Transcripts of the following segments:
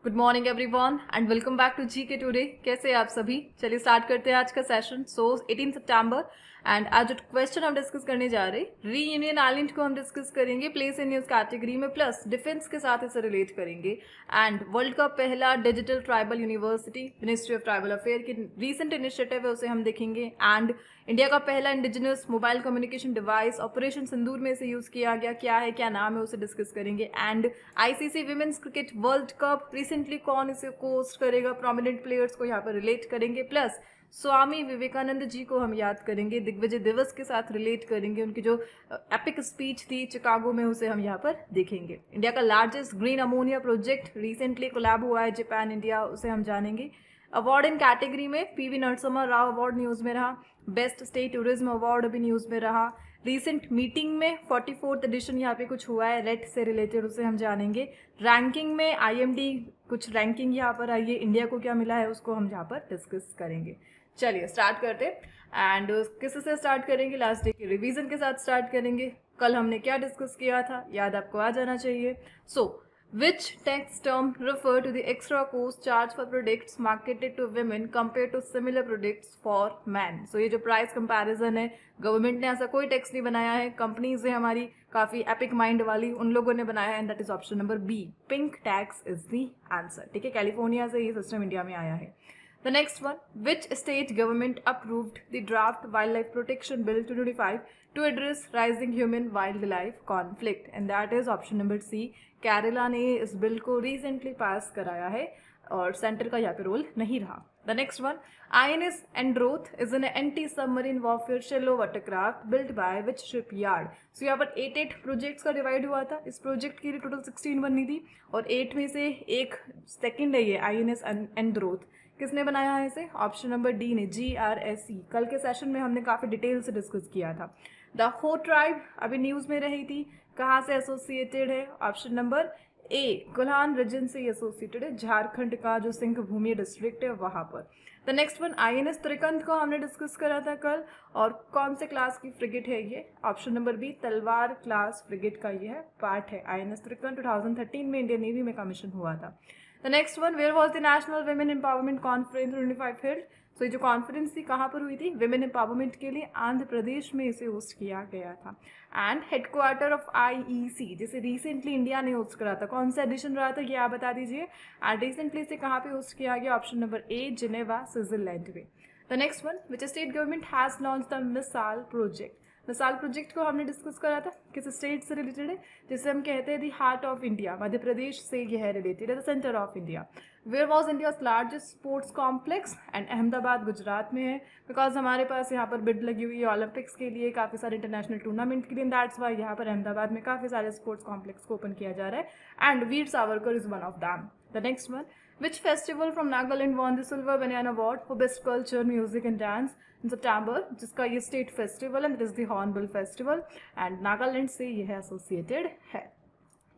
Good morning everyone and welcome back to G K today. कैसे हैं आप सभी? चलिए स्टार्ट करते हैं आज का सेशन। 18 सितंबर एंड आज जो क्वेश्चन हम डिस्कस करने जा रहे हैं, रीयूनियन आइलैंड को हम डिस्कस करेंगे प्लेस इन न्यूज कैटेगरी में, प्लस डिफेंस के साथ इसे रिलेट करेंगे। एंड वर्ल्ड का पहला digital tribal university ministry of tribal affair की रीसेंट इनिशिएटिव है, उसे हम देखेंगे। एंड इंडिया का पहला indigenous mobile communication device operation Sindoor में इसे यूज किया गया, क्या है, क्या नाम है, उसे डिस्कस करेंगे। And ICC women's cricket world cup recently कौन इसे होस्ट करेगा, प्रोमिनेंट प्लेयर्स को यहाँ पर रिलेट करेंगे। प्लस स्वामी विवेकानंद जी को हम याद करेंगे, दिग्विजय दिवस के साथ रिलेट करेंगे, उनकी जो एपिक स्पीच थी चिकागो में, उसे हम यहाँ पर देखेंगे। इंडिया का largest green ammonia project recently collab हुआ है जापान इंडिया, उसे हम जानेंगे। अवार्ड इन कैटेगरी में PV Narasimha Rao award news में रहा, बेस्ट स्टेट टूरिज्म अवार्ड अभी न्यूज में रहा। रिसेंट मीटिंग में 44th एडिशन यहाँ पे कुछ हुआ है रेट से रिलेटेड, उसे हम जानेंगे। रैंकिंग में आईएमडी कुछ रैंकिंग यहाँ पर आई है, इंडिया को क्या मिला है उसको हम यहाँ पर डिस्कस करेंगे। चलिए स्टार्ट करते हैं। एंड किससे स्टार्ट करेंगे? लास्ट डे के रिवीजन के साथ स्टार्ट करेंगे। कल हमने क्या डिस्कस किया था याद आपको आ जाना चाहिए। Which tax term refer to the extra cost charged for products marketed to women compared to similar products for men? So ये जो प्राइस कंपैरिजन है, गवर्नमेंट ने ऐसा कोई टैक्स नहीं बनाया है, कंपनीज है हमारी काफी एपिक माइंड वाली, उन लोगों ने बनाया है, and that is option number B, pink tax is the answer. ठीक है, कैलिफोर्निया से ये सिस्टम इंडिया में आया है। The next one, which state government approved the draft Wildlife Protection Bill 2025 to address rising human-wildlife conflict? And that is option number C. Kerala ने इस bill को रिसेंटली पास कराया है और सेंटर का यहाँ पे रोल नहीं रहा। The next one, INS Androth is an anti submarine warfare shallow watercraft built by which shipyard? So यहाँ पर 8 प्रोजेक्ट्स का डिवाइड हुआ था। इस प्रोजेक्ट के लिए टोटल 16 बननी थी और 8 में से एक सेकेंड है ये INS एंड्रोथ। किसने बनाया है इसे? ऑप्शन नंबर डी ने, GRSE। कल के सेशन में हमने काफी डिटेल से डिस्कस किया था। द हो ट्राइब अभी न्यूज में रही थी, कहाँ से एसोसिएटेड है? Option number A, Kolhan region से एसोसिएटेड है, झारखंड का जो सिंह भूमि डिस्ट्रिक्ट है वहां पर। द नेक्स्ट वन, INS त्रिकंत को हमने डिस्कस करा था कल, और कौन से क्लास की फ्रिगेट है ये? ऑप्शन नंबर बी, तलवार क्लास फ्रिगेट का ये है पार्ट है। INS त्रिकंत 2013 में इंडियन नेवी में कमीशन हुआ था। The next one, where was the national women empowerment conference 25 held? So ये जो कॉन्फ्रेंस थी कहाँ पर हुई थी? विमेन एम्पावरमेंट के लिए आंध्र प्रदेश में इसे होस्ट किया गया था। एंड हेडक्वार्टर ऑफ IEC जिसे रिसेंटली इंडिया ने होस्ट करा था, कौन सा एडिशन रहा था ये आप बता दीजिए। एंड रिसेंटली इसे कहाँ पे होस्ट किया गया? Option number A, Geneva Switzerland में। The next one, which state government has launch the missile project? Missile project को हमने डिस्कस करा था, किस स्टेट से रिलेटेड है? जिसे हम कहते हैं the heart of India, Madhya Pradesh से यह है रिलेटेड है, the centre of India. Where was India largest sports complex? And Ahmedabad Gujarat में है, बिकॉज हमारे पास यहाँ पर बिड लगी हुई है ओलंपिक्स के लिए, काफ़ी सारे इंटरनेशनल टूर्नामेंट के लिए, दैट्स वाई यहाँ पर अहमदाबाद में काफ़ी सारे स्पोर्ट्स कॉम्प्लेक्स को ओपन किया जा रहा है। And Veer Savarkar is one of them. The next one, which festival from Nagaland won the Silver Banana Award for Best Culture, Music and Dance in September? जिसका ये स्टेट फेस्टिवल है, this the hornbill festival, and Nagaland से यह associated है।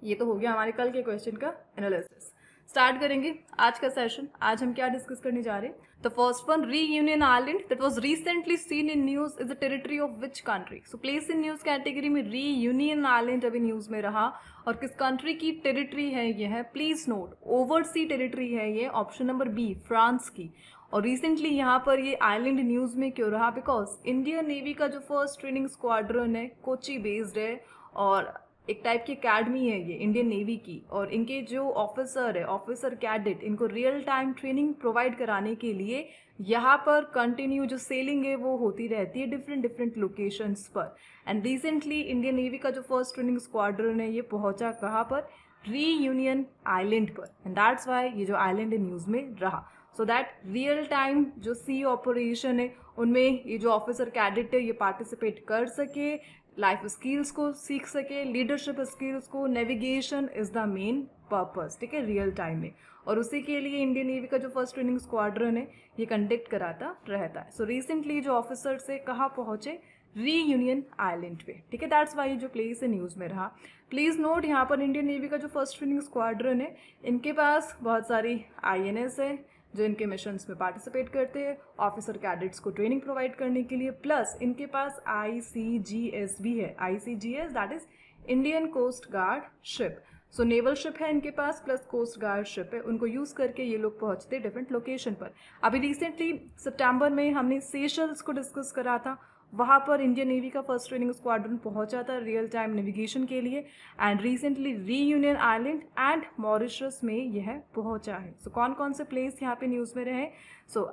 ये तो हो गया हमारे कल के क्वेश्चन का एनालिसिस। स्टार्ट करेंगे आज का सेशन। आज हम क्या डिस्कस करने जा रहे हैं? The first one, reunion island that was recently seen in news is the territory of which country? So place in news category में रीयूनियन आइलैंड अभी न्यूज में रहा, और किस कंट्री की टेरिटरी है ये है? प्लीज नोट, ओवरसी टेरिटरी है ये, ऑप्शन नंबर बी, फ्रांस की। और रिसेंटली यहाँ पर ये आइलैंड न्यूज में क्यों रहा? बिकॉज इंडियन नेवी का जो फर्स्ट ट्रेनिंग स्क्वाड्रन है कोची बेस्ड है, और एक टाइप की अकेडमी है ये इंडियन नेवी की, और इनके जो ऑफिसर है, ऑफिसर कैडेट, इनको रियल टाइम ट्रेनिंग प्रोवाइड कराने के लिए यहाँ पर कंटिन्यू जो सेलिंग है वो होती रहती है डिफरेंट लोकेशंस पर। एंड रिसेंटली इंडियन नेवी का जो फर्स्ट ट्रेनिंग स्क्वाड्रन है ये पहुंचा कहाँ पर? रीयूनियन आइलैंड पर, एंड दैट्स वाई ये जो आइलैंड न्यूज में रहा। सो दैट रियल टाइम जो सी ऑपरेशन है उनमें ये जो ऑफिसर कैडेट है ये पार्टिसिपेट कर सके, लाइफ स्किल्स को सीख सके, लीडरशिप स्किल्स को, navigation is the main purpose, ठीक है, रियल टाइम में। और उसी के लिए इंडियन नेवी का जो फर्स्ट ट्रेनिंग स्क्वाड्रन है ये कंडक्ट कराता रहता है। सो रिसेंटली जो ऑफिसर से कहाँ पहुंचे? रीयूनियन आइलैंड पे, ठीक है, दैट्स वाई जो प्लेस है न्यूज में रहा। प्लीज नोट, यहाँ पर इंडियन नेवी का जो फर्स्ट ट्रेनिंग स्क्वाड्रन है इनके पास बहुत सारी INS है जो इनके मिशंस में पार्टिसिपेट करते हैं, ऑफिसर कैडेट्स को ट्रेनिंग प्रोवाइड करने के लिए, प्लस इनके पास ICGS भी है। ICGS that is Indian coast guard ship. So naval ship है इनके पास प्लस कोस्ट गार्ड शिप है, उनको यूज़ करके ये लोग पहुंचते डिफरेंट लोकेशन पर। अभी रिसेंटली सितंबर में हमने सेशल्स को डिस्कस करा था, वहाँ पर इंडियन नेवी का फर्स्ट ट्रेनिंग स्क्वाड्रन पहुंचा था रियल टाइम नेविगेशन के लिए। And recently reunion island and Mauritius में यह पहुंचा है। सो कौन कौन से प्लेस यहाँ पे न्यूज़ में रहे? सो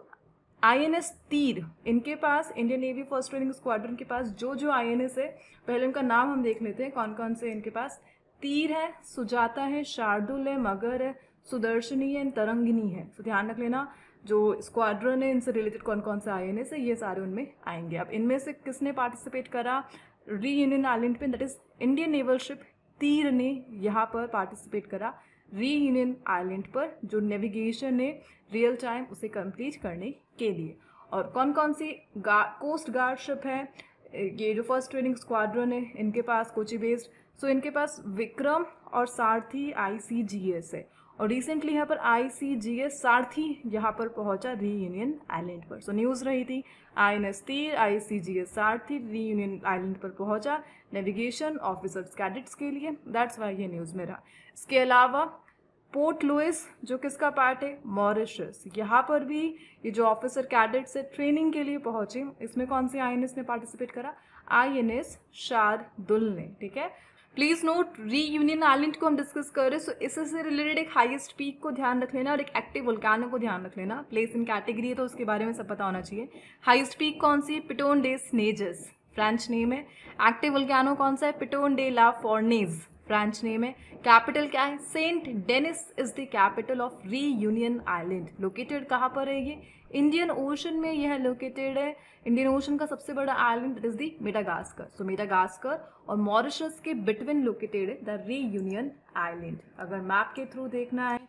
INS तीर इनके पास, Indian Navy first training squadron के पास जो INS है, पहले उनका नाम हम देख लेते हैं कौन कौन से इनके पास। तीर है, सुजाता है, शार्दुल है, मगर है, सुदर्शनी है, तरंगिनी है। तो ध्यान रख लेना जो स्क्वाड्रन है इनसे रिलेटेड कौन कौन सा INS है, ये सारे उनमें आएंगे। अब इनमें से किसने पार्टिसिपेट करा रीयूनियन आइलैंड पे? That is Indian naval ship तीर ने यहाँ पर पार्टिसिपेट करा रीयूनियन आइलैंड पर, जो नेविगेशन है रियल टाइम उसे कंप्लीट करने के लिए। और कौन कौन सी कोस्ट गार्ड शिप है, ये जो फर्स्ट ट्रेनिंग स्क्वाड्रन है इनके पास कोची बेस्ड। सो इनके पास विक्रम और सारथी ICGS है, और रिसेंटली यहाँ पर ICGS सारथी यहाँ पर पहुँचा रीयूनियन आइलैंड पर। सो न्यूज़ रही थी INS तीर ICGS सारथी रीयूनियन आइलैंड पर पहुँचा नेविगेशन ऑफिसर्स कैडेट्स के लिए, दैट्स वाई ये न्यूज़ में रहा। इसके अलावा पोर्ट लुइस जो किसका पार्ट है? मॉरिशस। यहाँ पर भी ये जो ऑफिसर कैडेट्स है ट्रेनिंग के लिए पहुँचे, इसमें कौन से INS ने पार्टिसिपेट करा? INS शार्दुल ने। ठीक है, प्लीज नोट रीयूनियन आइलैंड को हम डिस्कस कर रहे हैं, सो इससे रिलेटेड एक हाईएस्ट पीक को ध्यान रख लेना और एक एक्टिव वोल्केनो को ध्यान रख लेना। प्लेस इन कैटेगरी है तो उसके बारे में सब पता होना चाहिए। हाईएस्ट पीक कौन सी है? Piton des Neiges, French name है। एक्टिव वोल्केनो कौन सा है? Piton de la Fournaise, French name है। कैपिटल क्या है? Saint Denis is the capital of Reunion island. Located कहाँ पर है ये? इंडियन ओशन में यह लोकेटेड है। इंडियन ओशन का सबसे बड़ा island it is the Madagascar. So Madagascar और मॉरिशस के बिटवीन लोकेटेड है द रीयूनियन आइलैंड। अगर मैप के थ्रू देखना है,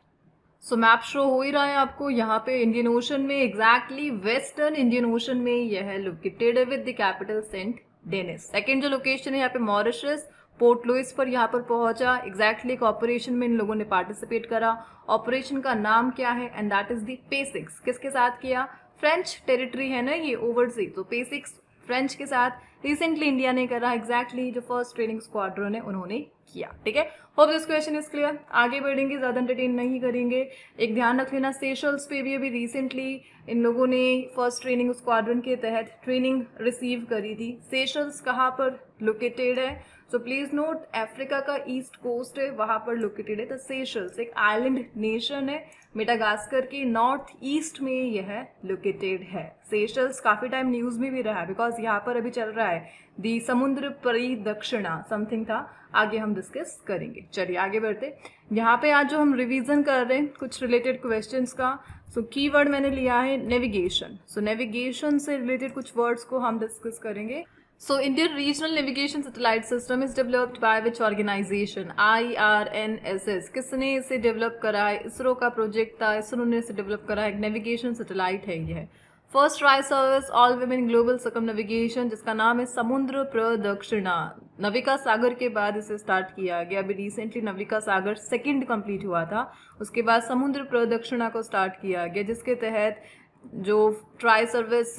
सो मैप शो हो ही रहा है आपको यहाँ पे इंडियन ओशन में, एग्जैक्टली वेस्टर्न इंडियन ओशन में यह लोकेटेड है with the capital Saint Denis. Second जो लोकेशन है यहाँ पे मॉरिशस, पोर्ट लुइस पर यहाँ पर पहुंचा। एग्जैक्टली एक ऑपरेशन में इन लोगों ने पार्टिसिपेट करा। ऑपरेशन का नाम क्या है? एंड दैट इज द पे6। किसके साथ किया? फ्रेंच टेरिटरी है ना ये, ओवरसी, तो पे6 फ्रेंच के साथ रिसेंटली इंडिया ने करा। एग्जैक्टली जो फर्स्ट ट्रेनिंग स्क्वाड्रन है उन्होंने किया। ठीक है, hope this question is clear. आगे बढ़ेंगे, ज़्यादा एंटरटेन नहीं करेंगे। एक ध्यान रख लेना, सेशल्स पे भी अभी रिसेंटली इन लोगों ने फर्स्ट ट्रेनिंग स्क्वाड्रन के तहत ट्रेनिंग रिसीव करी थी। सेशल्स कहाँ पर लोकेटेड है? सो प्लीज नोट, अफ्रीका का ईस्ट कोस्ट है, वहां पर लोकेटेड है द सेशल्स। एक आइलैंड नेशन है, मेडागास्कर के नॉर्थ ईस्ट में यह लोकेटेड है। सेशल्स काफी टाइम न्यूज में भी रहा है बिकॉज यहाँ पर अभी चल रहा है दी समुद्र परिदक्षिणा समथिंग था, आगे हम डिस्कस करेंगे। चलिए आगे बढ़ते। यहाँ पे आज जो हम रिवीजन कर रहे हैं कुछ रिलेटेड क्वेश्चंस का, सो कीवर्ड मैंने लिया है नेविगेशन। सो नेविगेशन से रिलेटेड कुछ वर्ड्स को हम डिस्कस करेंगे। So Indian Regional Navigation Satellite System is developed by which organization? IRNSS। किसने इसे डेवलप करा है? इसरो का प्रोजेक्ट था, इसरो ने इसे डेवलप करा है। एक नेविगेशन सैटेलाइट है यह। First tri service all women global सकम नेविगेशन, जिसका नाम है समुद्र प्रदक्षिणा। नविका सागर के बाद इसे स्टार्ट किया गया। अभी रिसेंटली नविका सागर सेकंड कंप्लीट हुआ था, उसके बाद समुद्र प्रदक्षिणा को स्टार्ट किया गया, जिसके तहत जो ट्राई सर्विस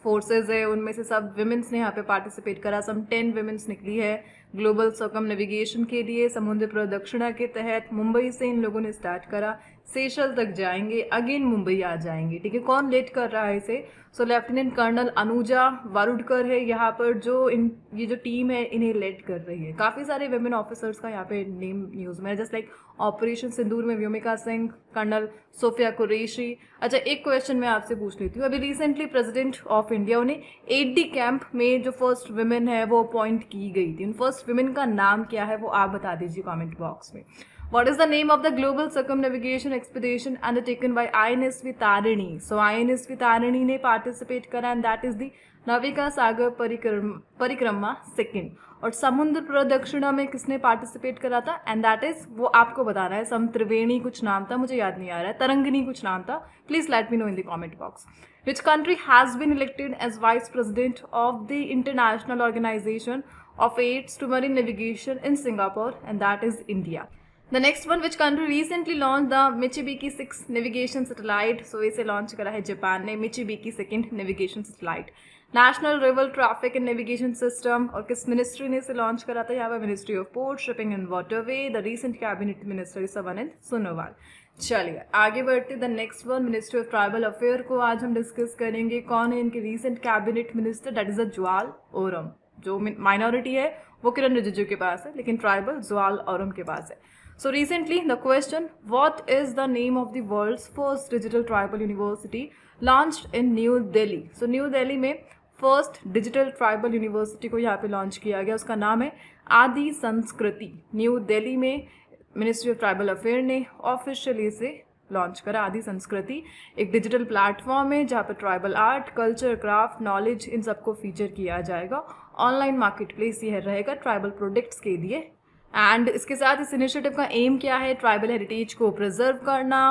फोर्सेज है उनमें से सब विमेंस ने यहाँ पे पार्टिसिपेट करा। सम 10 विमेंस निकली है ग्लोबल सर्कम नेविगेशन के लिए। समुद्र प्रदक्षिणा के तहत मुंबई से इन लोगों ने स्टार्ट करा, सेशल तक जाएंगे, अगेन मुंबई आ जाएंगे। ठीक है, कौन लेड कर रहा है इसे? सो लेफ्टिनेंट कर्नल अनुजा वारुडकर है यहाँ पर, जो ये जो टीम है इन्हें लेड कर रही है। काफ़ी सारे विमेन ऑफिसर्स का यहाँ पे नेम न्यूज़ में है, जस्ट लाइक ऑपरेशन सिंदूर में व्योमिका सिंह, कर्नल सोफिया कुरैशी। अच्छा, एक क्वेश्चन मैं आपसे पूछ लेती हूँ, अभी रिसेंटली प्रेसिडेंट ऑफ इंडिया उन्हें 8D कैंप में जो फर्स्ट विमेन है वो अपॉइंट की गई थी, उन फर्स्ट विमेन का नाम क्या है वो आप बता दीजिए कमेंट बॉक्स में। What is the name of the global circumnavigation expedition undertaken by INS Tarini? So INS Tarini ने पार्टिसिपेट करा and that is the Navika Sagar Parikrama second. और समुद्र प्रदक्षिणा में किसने पार्टिसिपेट करा था? एंड दैट इज, वो आपको बताना है, सम त्रिवेणी कुछ नाम था, मुझे याद नहीं आ रहा है, तरंगिनी कुछ नाम था। Please let me know in the comment box. Which country has been elected as vice president of the International Organization of Aids to Marine Navigation in Singapore? And that is India. The next one, which country recently launched the Michibiki 6 navigation satellite? So इसे launch करा है Japan ने, Michibiki 2nd navigation satellite. National river traffic and navigation system, और किस ministry ने इसे launch करा था? यहाँ पर ministry of port, shipping and waterway. The recent cabinet minister is Sarbananda Sonowal. चलिए आगे बढ़ते the next one, ministry of tribal affair को आज हम डिस्कस करेंगे। कौन है इनके recent cabinet minister? That is Jwal Oram. जो माइनॉरिटी है वो किरण रिजिजू के पास है, लेकिन ट्राइबल ज्वाल ओरम के पास है। So recently the question, what is the name of the world's first digital tribal university launched in New Delhi? So New Delhi में फर्स्ट डिजिटल ट्राइबल यूनिवर्सिटी को यहाँ पे लॉन्च किया गया, उसका नाम है आदि संस्कृति। न्यू दिल्ली में मिनिस्ट्री ऑफ ट्राइबल अफेयर ने ऑफिशियली इसे लॉन्च करा। आदि संस्कृति एक डिजिटल प्लेटफॉर्म है जहाँ पर tribal art, culture, craft, knowledge in सबको फीचर किया जाएगा। ऑनलाइन मार्केट प्लेस यह रहेगा ट्राइबल प्रोडक्ट्स के लिए। एंड इसके साथ इस इनिशिएटिव का एम क्या है? ट्राइबल हेरिटेज को प्रिजर्व करना,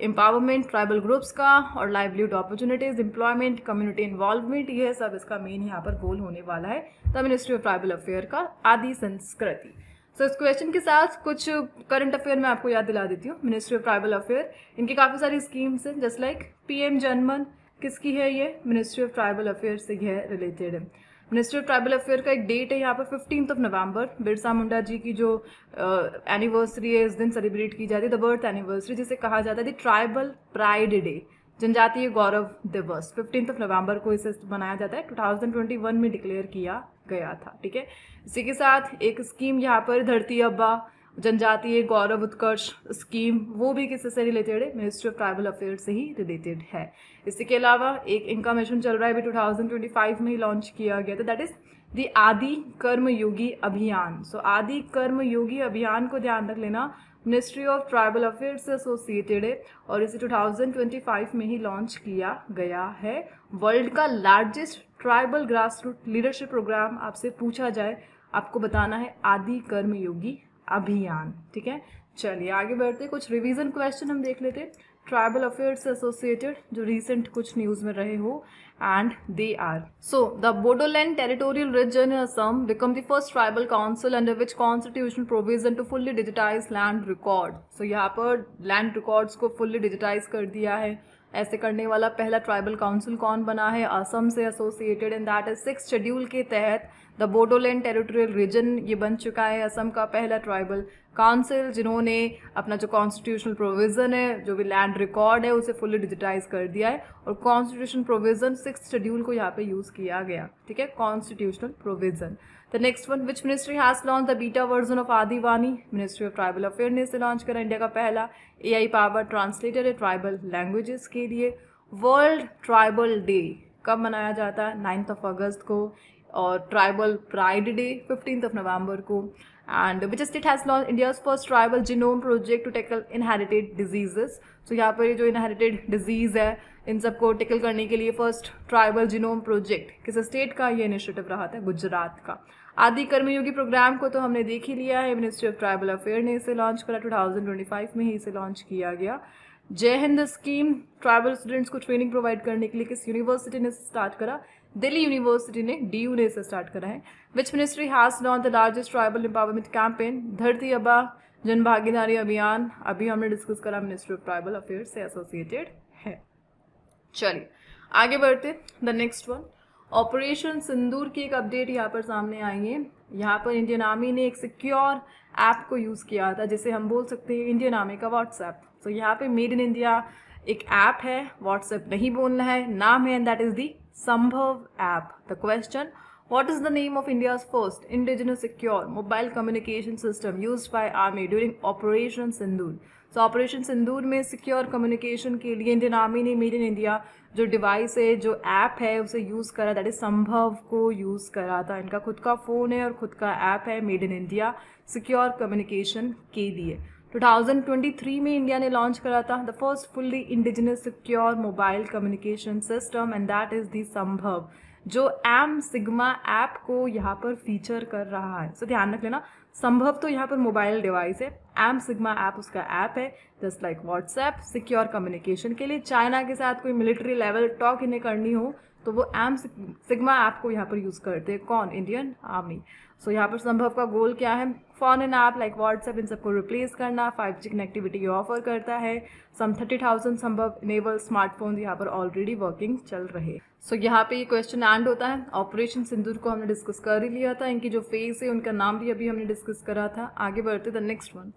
एम्पावरमेंट ट्राइबल ग्रुप्स का, और livelihood opportunities, employment, community involvement, यह सब इसका मेन यहाँ पर गोल होने वाला है the ministry of tribal affair का आदि संस्कृति। सो इस क्वेश्चन के साथ कुछ करंट अफेयर मैं आपको याद दिला देती हूँ। मिनिस्ट्री ऑफ ट्राइबल अफेयर, इनकी काफ़ी सारी स्कीम्स हैं, जस्ट लाइक पीएम जनमन। किसकी है ये? मिनिस्ट्री ऑफ ट्राइबल अफेयर से यह रिलेटेड है। मिनिस्ट्री ऑफ ट्राइबल अफेयर का एक डेट है यहाँ पर 15 नवंबर, बिरसा मुंडा जी की जो एनिवर्सरी है इस दिन सेलिब्रेट की जाती है, द बर्थ एनिवर्सरी, जिसे कहा जाता है द ट्राइबल प्राइड डे, जनजातीय गौरव दिवस। 15 नवंबर को इसे मनाया जाता है, 2021 में डिक्लेयर किया गया था। ठीक है, इसी के साथ एक स्कीम यहाँ पर धरती अब्बा जनजातीय गौरव उत्कर्ष स्कीम, वो भी किससे रिलेटेड है? मिनिस्ट्री ऑफ ट्राइबल अफेयर से ही रिलेटेड है। इसके अलावा एक इनका मिशन चल रहा है, अभी 2025 में ही लॉन्च किया गया था, दैट इज द आदि कर्म योगी अभियान। सो आदि कर्म योगी अभियान को ध्यान रख लेना, मिनिस्ट्री ऑफ ट्राइबल अफेयर से एसोसिएटेड है और इसे 2025 में ही लॉन्च किया गया है। वर्ल्ड का largest tribal grass root leadership programme आपसे पूछा जाए, आपको बताना है आदि कर्म योगी अभियान। ठीक है, चलिए आगे बढ़ते, कुछ रिवीजन क्वेश्चन हम देख लेते ट्राइबल अफेयर्स से एसोसिएटेड जो रिसेंट कुछ न्यूज में रहे हो, and they are, so the Bodoland territorial region in Assam become the first tribal council under which constitutional provision to fully digitise land record. So यहाँ पर लैंड रिकॉर्ड्स को फुल्ली डिजिटाइज कर दिया है। ऐसे करने वाला पहला ट्राइबल काउंसिल कौन बना है? असम से associated, and that is 6 schedule के तहत द बोडोलैंड टेरिटोरियल रीजन ये बन चुका है असम का पहला ट्राइबल काउंसिल, जिन्होंने अपना जो कॉन्स्टिट्यूशनल प्रोविजन है, जो भी लैंड रिकॉर्ड है, उसे फुल्ली डिजिटाइज कर दिया है। और कॉन्स्टिट्यूशन प्रोविजन 6 शेड्यूल को यहाँ पे यूज किया गया। ठीक है, constitutional provision. The next one, which ministry has launch the beta version of Adivani? Ministry of tribal affair ने इसे लॉन्च करा। इंडिया का पहला AI पावर ट्रांसलेटर है ट्राइबल लैंग्वेजेस के लिए। वर्ल्ड ट्राइबल डे कब मनाया जाता है? 9 अगस्त को, और ट्राइबल प्राइड डे 15 नवंबर को। And which state has launch India's first tribal genome project to tackle inherited diseases? So यहाँ पर जो इनहेरिटेड डिजीज है इन सबको टैकल करने के लिए फर्स्ट ट्राइबल जीनोम प्रोजेक्ट किस स्टेट का ये इनिशिएटिव रहा था? गुजरात का। आदि कर्मयोगी प्रोग्राम को तो हमने देख ही लिया है, मिनिस्ट्री ऑफ ट्राइबल अफेयर ने इसे लॉन्च करा, 2025 में ही इसे लॉन्च किया गया। जय हिंद स्कीम ट्राइबल स्टूडेंट्स को ट्रेनिंग प्रोवाइड करने के लिए किस यूनिवर्सिटी ने स्टार्ट करा? दिल्ली यूनिवर्सिटी ने, DU ने इसे स्टार्ट करा है। विच ministry has launch the largest tribal empowerment campaign? धरती अब्बा जन भागीदारी अभियान, अभी हमने डिस्कस करा, मिनिस्ट्री ऑफ ट्राइबल अफेयर से एसोसिएटेड है। चलिए आगे बढ़ते, द नेक्स्ट वन, ऑपरेशन सिंदूर की एक अपडेट यहाँ पर सामने आई है। यहाँ पर इंडियन आर्मी ने एक सिक्योर ऐप को यूज़ किया था, जिसे हम बोल सकते हैं इंडियन आर्मी का व्हाट्सएप। तो यहाँ पे मेड इन इंडिया एक ऐप है, व्हाट्सएप नहीं बोलना है, नाम है, एंड दैट इज दी संभव app. The question, what is the name of India's first indigenous secure mobile communication system used by army during Operation Sindoor? So Operation Sindoor में secure communication के लिए Indian army ने made in India जो device है, जो app है, उसे use करा, दैट इज संभव को यूज़ करा था। इनका खुद का फ़ोन है और खुद का ऐप है, made in India secure communication के लिए। 2023 में इंडिया ने लॉन्च करा था the first fully indigenous secure mobile communication system, and that is the संभव, जो एम सिग्मा ऐप को यहाँ पर फीचर कर रहा है। सो ध्यान रख लेना, संभव तो यहाँ पर मोबाइल डिवाइस है, एम सिग्मा ऐप उसका ऐप है, just like WhatsApp secure communication के लिए। चाइना के साथ कोई मिलिट्री लेवल टॉक इन्हें करनी हो तो वो एम सिग्मा ऐप को यहाँ पर यूज़ करते हैं। कौन? Indian army. सो यहाँ पर संभव का गोल क्या है? फॉरेन ऐप लाइक व्हाट्सएप इन सबको रिप्लेस करना, 5G कनेक्टिविटी की ऑफर करता है। सम 30,000 संभव इनेबल स्मार्टफोन यहाँ पर ऑलरेडी वर्किंग चल रहे। सो यहाँ पे ये क्वेश्चन एंड होता है। ऑपरेशन सिंदूर को हमने डिस्कस कर ही लिया था, इनकी जो फेज है उनका नाम भी अभी हमने डिस्कस करा था। आगे बढ़ते the next one.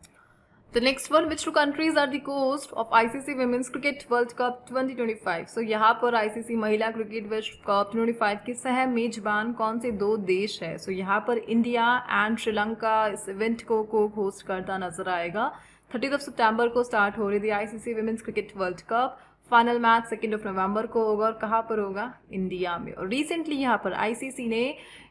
The next one, which two countries are the host of ICC Women's Cricket World Cup 2025? So यहाँ पर ICC महिला क्रिकेट विश्व कप 2025 के सह मेजबान कौन से दो देश है? So यहाँ पर इंडिया एंड श्रीलंका इस इवेंट को होस्ट करता नजर आएगा। 30 सितंबर को स्टार्ट हो रही थी ICC Women's Cricket World Cup। Final match 2 नवंबर को होगा और कहाँ पर होगा? इंडिया में। और रिसेंटली यहाँ पर ICC ने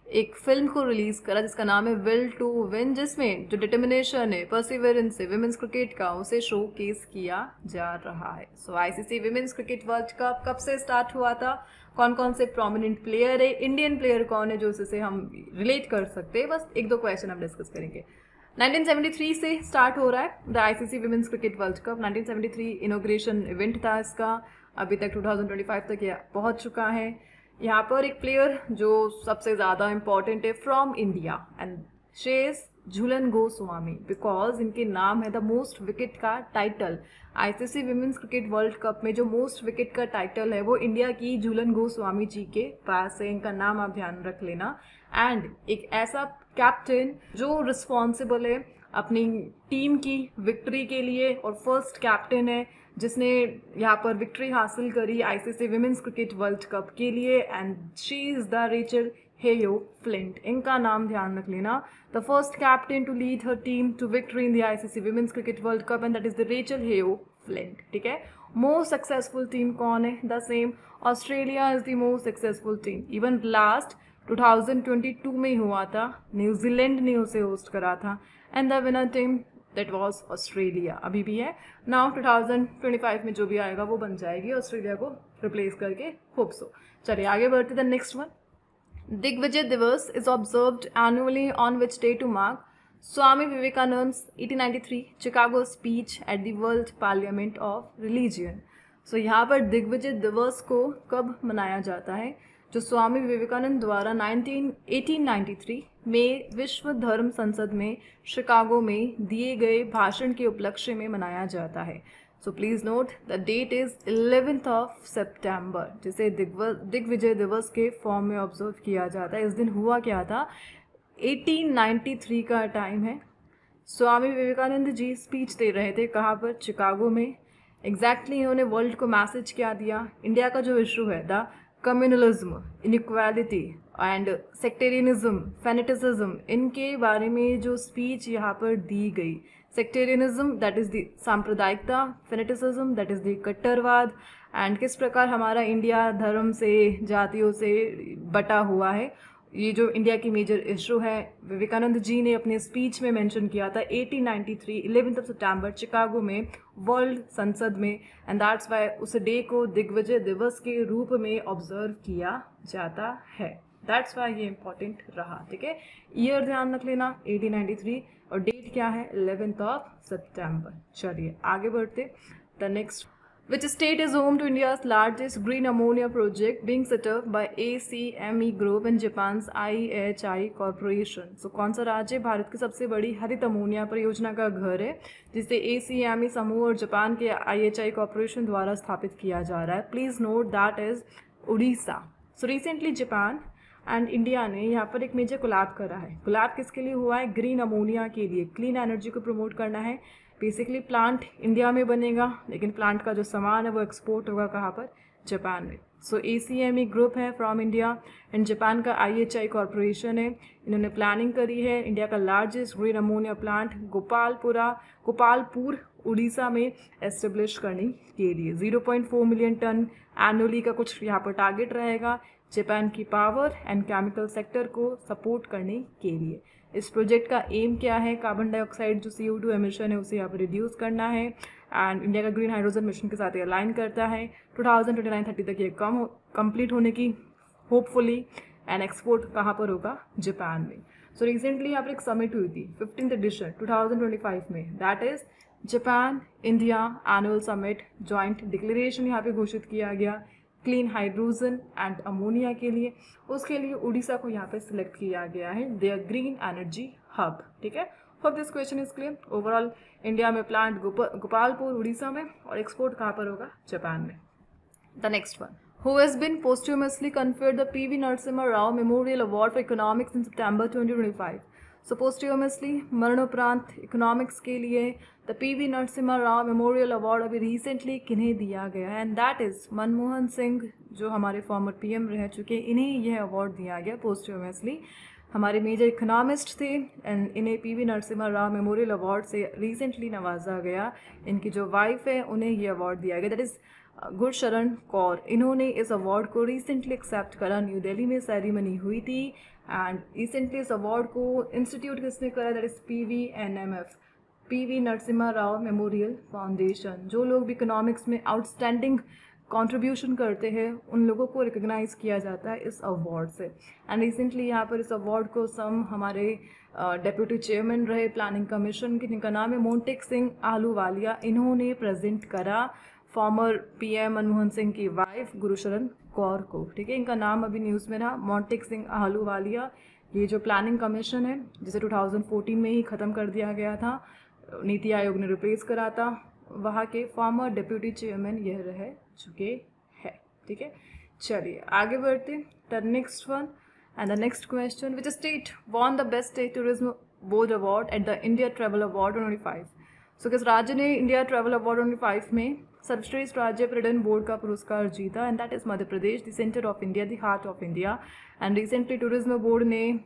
एक फिल्म को रिलीज करा जिसका नाम है विल टू विन, जिसमें जो डिटर्मिनेशन है, परसिवरेंस है विमेंस क्रिकेट का, उसे शोकेस किया जा रहा है। So ICC women's cricket world cup कब से स्टार्ट हुआ था? कौन कौन से प्रोमिनेंट प्लेयर है? इंडियन प्लेयर कौन है जो उससे हम रिलेट कर सकते हैं? बस एक दो क्वेश्चन हम डिस्कस करेंगे। 1973 से स्टार्ट हो रहा है the ICC women's cricket world cup. 1973 inauguration event था इसका। अभी तक 2025 तक यह पहुंच चुका है। यहाँ पर एक प्लेयर जो सबसे ज़्यादा इम्पॉर्टेंट है फ्रॉम इंडिया एंड शेष झूलन गोस्वामी, बिकॉज इनके नाम है द मोस्ट विकेट का title. ICC women's cricket world cup में जो मोस्ट विकेट का टाइटल है वो इंडिया की झूलन गोस्वामी जी के पास है। इनका नाम आप ध्यान रख लेना। एंड एक ऐसा कैप्टन जो रिस्पॉन्सिबल है अपनी टीम की विक्ट्री के लिए और फर्स्ट कैप्टन है जिसने यहाँ पर विक्ट्री हासिल करी ICC women's cricket world cup के लिए, and she is the Rachael Heyhoe Flint. इनका नाम ध्यान रख लेना। The first captain to lead her team to victory in the ICC women's cricket world cup and that is the Rachael Heyhoe Flint. ठीक है। Most successful team कौन है? The same Australia is the most successful team. Even last 2022 में हुआ था, New Zealand ने उसे host करा था and the winner team that was Australia अभी भी है। नाउ 2025 में जो भी आएगा वो बन जाएगी ऑस्ट्रेलिया को रिप्लेस करके, होप सो। चलिए आगे बढ़ते the next one. Digvijay Diwas is observed annually on which day to mark Swami Vivekananda 1893 Chicago speech at the world parliament of religion. So यहाँ पर दिग्विजय दिवस को कब मनाया जाता है? जो स्वामी विवेकानंद द्वारा 1893 में विश्व धर्म संसद में शिकागो में दिए गए भाषण के उपलक्ष्य में मनाया जाता है। So please note the date is 11 September, जिसे दिग्विजय दिवस के फॉर्म में ऑब्जर्व किया जाता है। इस दिन हुआ क्या था? 1893 का टाइम है। स्वामी विवेकानंद जी स्पीच दे रहे थे, कहाँ पर? चिकागो में। एग्जैक्टली इन्होंने वर्ल्ड को मैसेज क्या दिया? इंडिया का जो इशू है the communalism, inequality and sectarianism, fanaticism, इनके बारे में जो स्पीच यहाँ पर दी गई। सेक्टेरियनिज्म दैट इज़ द सांप्रदायिकता, फेनेटिसिज्म दैट इज़ द कट्टरवाद, एंड किस प्रकार हमारा इंडिया धर्म से, जातियों से बटा हुआ है, ये जो इंडिया की मेजर इशू है। विवेकानंद जी ने अपने स्पीच में मेंशन किया था 1893 11 सितंबर चिकागो में वर्ल्ड संसद में, एंड दैट्स वाई उस डे को दिग्विजय दिवस के रूप में ऑब्जर्व किया जाता है। दैट्स वाई ये इंपॉर्टेंट रहा। ठीक है, ईयर ध्यान रख लेना 1893 और डेट क्या है? 11 सितंबर। चलिए आगे बढ़ते the next. Which state is home to India's largest green ammonia project being set up by ACME Group and Japan's IHI Corporation? So कौन सा राज्य भारत की सबसे बड़ी हरित अमोनिया परियोजना का घर है जिसे ACME समूह और जापान के IHI कॉर्पोरेशन द्वारा स्थापित किया जा रहा है? Please note that is Orissa. So recently Japan and India ने यहाँ पर एक मेजर कोलैब करा है। कोलैब किसके लिए हुआ है? ग्रीन अमोनिया के लिए, क्लीन एनर्जी को प्रमोट करना है। बेसिकली प्लांट इंडिया में बनेगा लेकिन प्लांट का जो सामान है वो एक्सपोर्ट होगा कहाँ पर? जापान में। सो ACME ग्रुप है फ्रॉम इंडिया एंड जापान का IHI कॉर्पोरेशन है। इन्होंने प्लानिंग करी है इंडिया का largest green ammonia plant Gopalpur Orissa में एस्टेब्लिश करने के लिए। 0.4 मिलियन टन एनुअली का कुछ यहाँ पर टारगेट रहेगा जापान की पावर एंड केमिकल सेक्टर को सपोर्ट करने के लिए। इस प्रोजेक्ट का एम क्या है? कार्बन डाइऑक्साइड जो CO2 एमिशन है उसे यहाँ पर रिड्यूस करना है एंड इंडिया का ग्रीन हाइड्रोजन मिशन के साथ ये अलाइन करता है। 2029-30 तक ये कंप्लीट होने की होपफुली, एंड एक्सपोर्ट कहाँ पर होगा? जापान में। सो रिसेंटली यहाँ पर एक समिट हुई थी 15th एडिशन 2025 में, that is Japan India annual summit. Joint declaration यहाँ पे घोषित किया गया क्लीन हाइड्रोजन एंड अमोनिया के लिए, उसके लिए उड़ीसा को यहाँ पे सिलेक्ट किया गया है देयर ग्रीन एनर्जी हब। ठीक है, hope this question is clear. Overall India में प्लांट गोपालपुर उड़ीसा में, और एक्सपोर्ट कहाँ पर होगा? जापान में। The next one, who has been posthumously conferred the P.V. Narasimha Rao Memorial Award for Economics in September 2025. So posthumously मरणोपरांत इकोनॉमिक्स के लिए the P.V. Narasimha Rao Memorial Award अभी रिसेंटली किन्हें दिया गया है? And that is Manmohan Singh, जो हमारे फॉर्मर पीएम रह चुके, इन्हें यह अवार्ड दिया गया posthumously। हमारे मेजर इकोनॉमिस्ट थे एंड इन्हें PV Narasimha Rao memorial award से रिसेंटली नवाजा गया। इनकी जो वाइफ है उन्हें ये अवार्ड दिया गया, दैट इज़ गुरशरण कौर। इन्होंने इस अवार्ड को रिसेंटली एक्सेप्ट करा, न्यू दिल्ली में सेरेमनी हुई थी। एंड रिसेंटली इस अवार्ड को इंस्टीट्यूट किसने करा? That is PVNMF, PV Narasimha Rao memorial foundation. जो लोग भी इकोनॉमिक्स में आउटस्टैंडिंग कंट्रीब्यूशन करते हैं उन लोगों को रिकग्नाइज किया जाता है इस अवार्ड से। एंड रिसेंटली यहाँ पर इस अवार्ड को हमारे डेप्यूटी चेयरमैन रहे प्लानिंग कमीशन के, जिनका नाम है मोंटेक सिंह आहलूवालिया, इन्होंने प्रेजेंट करा फॉर्मर पीएम मनमोहन सिंह की वाइफ गुरशरण कौर को। ठीक है, इनका नाम अभी न्यूज़ में रहा मोंटेक सिंह आहलूवालिया। ये जो प्लानिंग कमीशन है जिसे 2014 में ही ख़त्म कर दिया गया था, नीति आयोग ने रिप्लेस करा था, वहाँ के फॉर्मर डिप्यूटी चेयरमैन यह रह चुके हैं। ठीक है, चलिए आगे बढ़ते। The next one and the next question, which state won the best state tourism board award at the India travel award 2025? सो किस राज्य ने इंडिया ट्रैवल अवार्ड 2025 में सर्वश्रेष्ठ राज्य पर्यटन बोर्ड का पुरस्कार जीता? And that is Madhya Pradesh, the centre of India, the heart of India. And recently tourism board ने,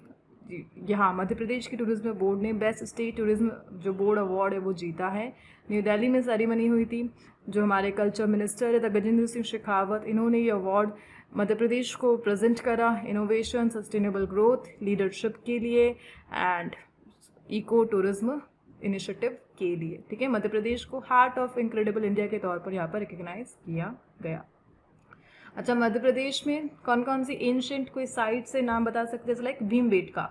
यहाँ मध्य प्रदेश की टूरिज्म बोर्ड ने बेस्ट स्टेट टूरिज्म जो बोर्ड अवार्ड है वो जीता है। न्यू दिल्ली में सेरेमनी हुई थी। जो हमारे कल्चर मिनिस्टर है द गजेंद्र सिंह शेखावत, इन्होंने ये अवार्ड मध्य प्रदेश को प्रेजेंट करा इनोवेशन, सस्टेनेबल ग्रोथ, लीडरशिप के लिए एंड इको टूरिज्म इनिशिएटिव के लिए। ठीक है, मध्य प्रदेश को हार्ट ऑफ इनक्रेडिबल इंडिया के तौर पर यहाँ पर रिकग्नाइज किया गया। अच्छा, मध्य प्रदेश में कौन कौन सी एंशिएंट कोई साइट से नाम बता सकते हैं? जैसे लाइक भीमबेटका।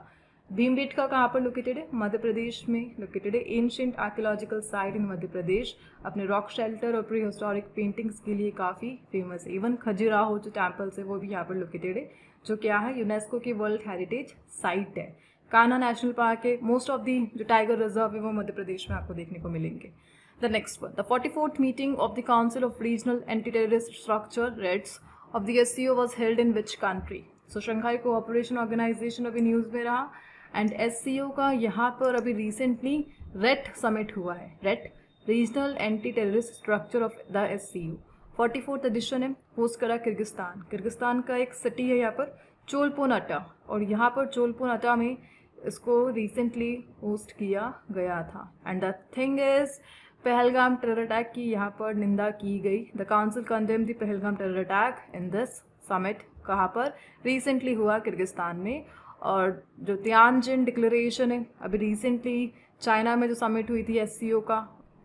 भीमबेटका कहाँ पर लोकेटेड है? मध्य प्रदेश में लोकेटेड है। एंशिएंट आर्कियोलॉजिकल साइट इन मध्य प्रदेश, अपने रॉक शेल्टर और प्री हिस्टोरिक पेंटिंग्स के लिए काफ़ी फेमस है। इवन खजुराहो जो टेम्पल्स है वो भी यहाँ पर लोकेटेड है, जो क्या है यूनेस्को की वर्ल्ड हेरिटेज साइट है। कान्हा नेशनल पार्क है। मोस्ट ऑफ दी जो टाइगर रिजर्व है वो मध्य प्रदेश में आपको देखने को मिलेंगे। The next one, the 44th meeting of the council of regional anti terrorist structure RATS of the SCO was held in which country? So Shanghai Cooperation Organisation अभी news में रहा एंड SCO का यहाँ पर अभी रिसेंटली रेट समिट हुआ है। RATS regional anti terrorist structure of the SCO 44th edition है, होस्ट करा किर्गिस्तान। किर्गिस्तान का एक सिटी है यहाँ पर चोलपोन अटा, और यहाँ पर चोलपोन अटा में इसको रिसेंटली होस्ट किया गया था। And the thing is Pahalgam terror attack की यहाँ पर निंदा की गई। The council condemn the Pahalgam terror attack in this summit. कहाँ पर? रिसेंटली हुआ किर्गिस्तान में। और जो तियानजिन डिक्लेरेशन है, अभी रिसेंटली चाइना में जो समिट हुई थी SCO का,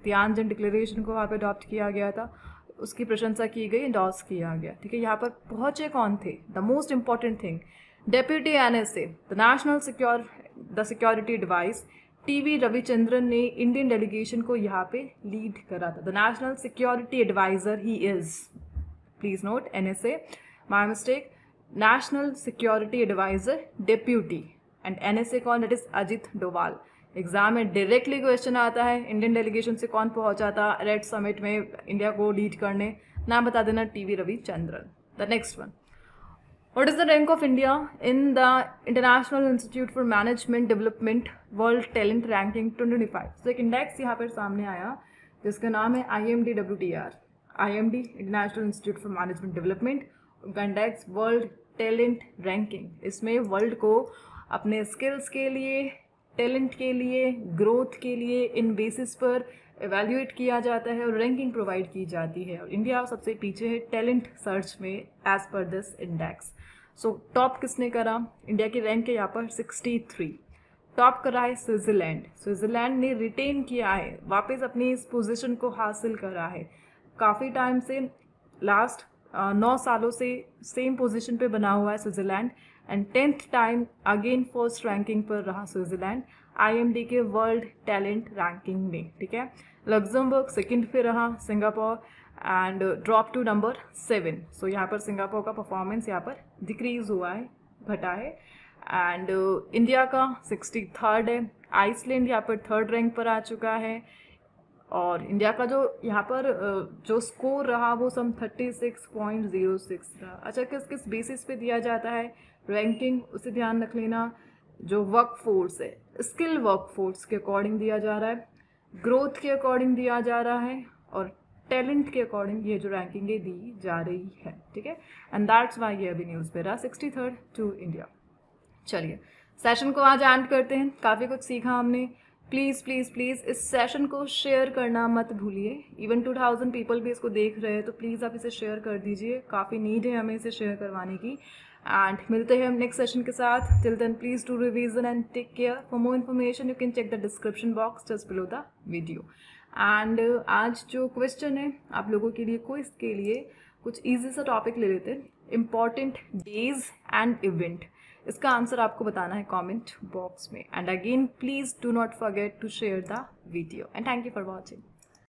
तियानजिन डिक्लेरेशन को वहाँ पर अडॉप्ट किया गया था, उसकी प्रशंसा की गई, एंडोर्स किया गया। ठीक है, यहाँ पर पहुँचे कौन थे? The most important thing, deputy NSA the security advice TV Ravichandran ने इंडियन डेलीगेशन को यहाँ पे लीड करा था। The national security adviser he is, please note NSA, my mistake, national security adviser deputy, and NSA कौन? That is Ajit Doval. Exam में directly question आता है इंडियन डेलीगेशन से कौन पहुंचा था रेड समिट में इंडिया को लीड करने, नाम बता देना TV Ravichandran. The next one, What is the rank of India in the International Institute for Management Development World Talent Ranking 2025? तो एक इंडेक्स यहाँ पर सामने आया जिसका नाम है IMDWTR, IMD international institute for management development, उनका इंडेक्स वर्ल्ड टैलेंट रैंकिंग। इसमें वर्ल्ड को अपने स्किल्स के लिए, टैलेंट के लिए, ग्रोथ के लिए इन बेसिस पर एवेल्यूएट किया जाता है और रैंकिंग प्रोवाइड की जाती है। और इंडिया सबसे पीछे है टैलेंट सर्च में as per this index. So top किसने करा? इंडिया की रैंक है यहाँ पर 63। टॉप करा है स्विट्जरलैंड। स्विट्जरलैंड ने रिटेन किया है, वापस अपनी इस पोजीशन को हासिल करा है। काफ़ी टाइम से लास्ट 9 सालों से सेम पोजीशन पे बना हुआ है Switzerland, and 10th time again first ranking पर रहा स्विट्जरलैंड IMD के वर्ल्ड टैलेंट रैंकिंग में। ठीक है, लग्जमबर्ग सेकंड पे रहा, Singapore and drop to number 7. So यहाँ पर सिंगापुर का परफॉर्मेंस यहाँ पर डिक्रीज हुआ है, घटा है. एंड इंडिया का 63rd है. आइसलैंड यहाँ पर 3rd रैंक पर आ चुका है. और इंडिया का जो यहाँ पर जो स्कोर रहा वो सम 36.06 रहा. अच्छा, किस किस बेसिस पे दिया जाता है रैंकिंग, उसे ध्यान रख लेना. जो वर्क फोर्स है, स्किल वर्क फोर्स के अकॉर्डिंग दिया जा रहा है, ग्रोथ के अकॉर्डिंग दिया जा रहा है, और टैलेंट के अकॉर्डिंग ये जो रैंकिंग है दी जा रही है. ठीक है, एंड दैट्स वाई ये अभी न्यूज़ पे रहा 63rd टू इंडिया. चलिए सेशन को आज एंड करते हैं. काफ़ी कुछ सीखा हमने. प्लीज़ प्लीज़ प्लीज़ इस सेशन को शेयर करना मत भूलिए. इवन 2000 पीपल भी इसको देख रहे हैं, तो प्लीज़ आप इसे शेयर कर दीजिए. काफ़ी नीड है हमें इसे शेयर करवाने की. एंड मिलते हैं हम नेक्स्ट सेशन के साथ. Till then please do revision and take care. For more information you can check the description box just below the video. And आज जो क्वेश्चन है आप लोगों के लिए, क्विज के लिए कुछ ईजी सा टॉपिक ले लेते हैं. Important days and event. इसका आंसर आपको बताना है कमेंट बॉक्स में. And again please do not forget to share the video. And thank you for watching.